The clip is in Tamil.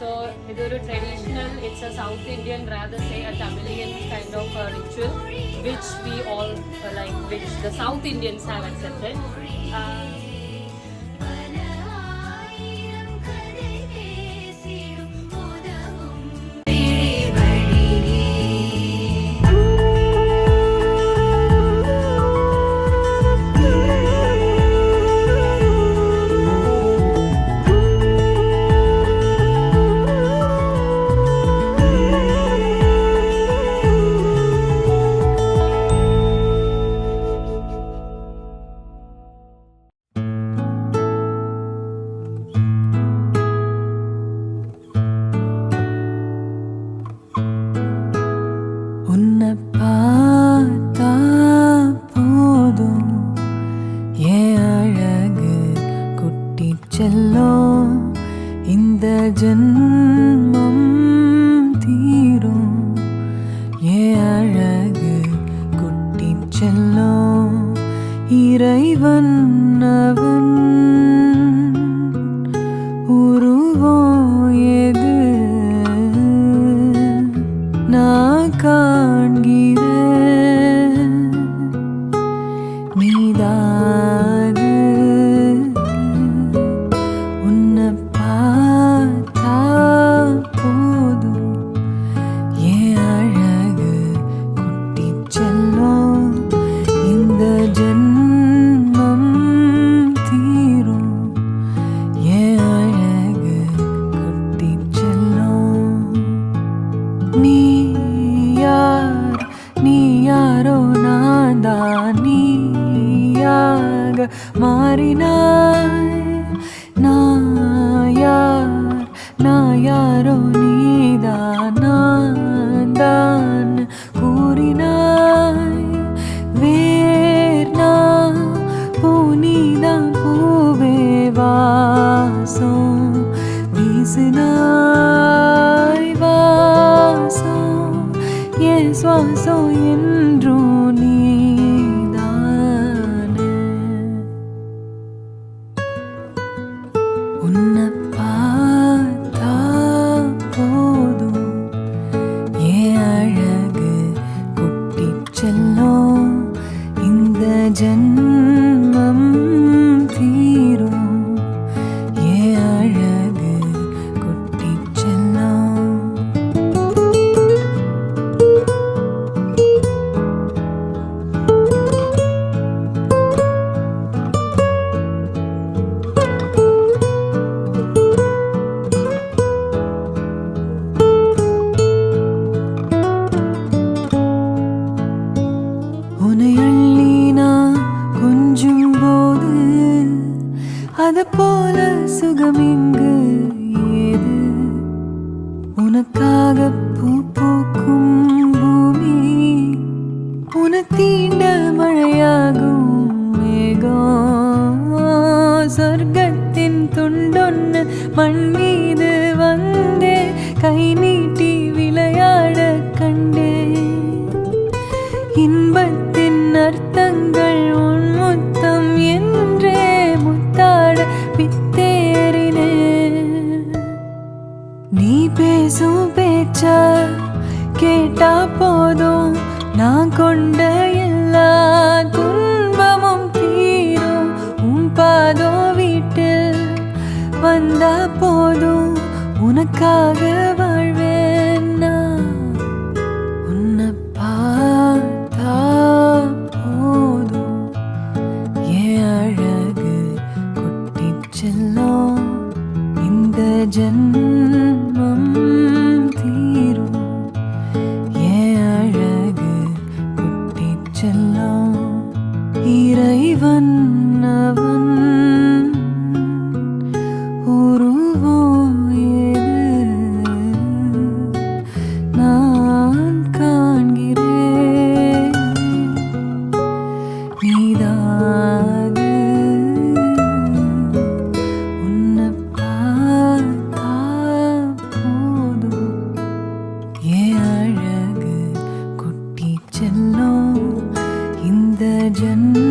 So இது ஒரு traditional, it's a South Indian, rather say a Tamilian kind of a ritual which we all like, which the South Indians have accepted. இந்த ஜன்மம் தீரும் அழகு குட்டிச் செல்லும் இறைவன் அவன் உருவம் எது நான் காண்கிறேன் நீதாது மாறினாய் நாயாரோ நீதான் நான் தான் கூறினாய் வேர்னா பூனிதான் பூவே வாசம் வீசினாய் வாசம் என் சுவாசம் என்றும் நீ உன்னை பார்த்தா போதும் அழகு குட்டிச் செல்லும் இந்த ஜன்மம் தீரும் அழகு குட்டிச் செல்லும் அது போல சுகமிங்கு ஏது உனக்காக பூ பூக்கும் பூமி உனத்தீண்ட மழையாகும் மேகம் சொர்க்கத்தின் துண்டொன்னு மண் மீது வந்தே கை நீட்டி விளையாட கண்டே இன்பத்தின் அர்த்தங்கள் உன் முத்தம் என்றே வித்தேறினே நீ பேசும் பேச்ச கேட்டா போதும் நான் கொண்ட எல்லா துன்பமும் தீரும் உன் பாதோ வீட்டில் வந்தா போதும் உனக்காக வாழ்வேன் நான் உன்னை பார்த்தா போதும் அழகு செல்லும் இந்த ஜன்மம் தீரும் அழகு குட்டிச் செல்லும் இறைவன் அவன் உருவம் எது நான் காண்கிறேன் நீதாது அழகு குட்டிச் செல்லும் இந்த ஜன்மம்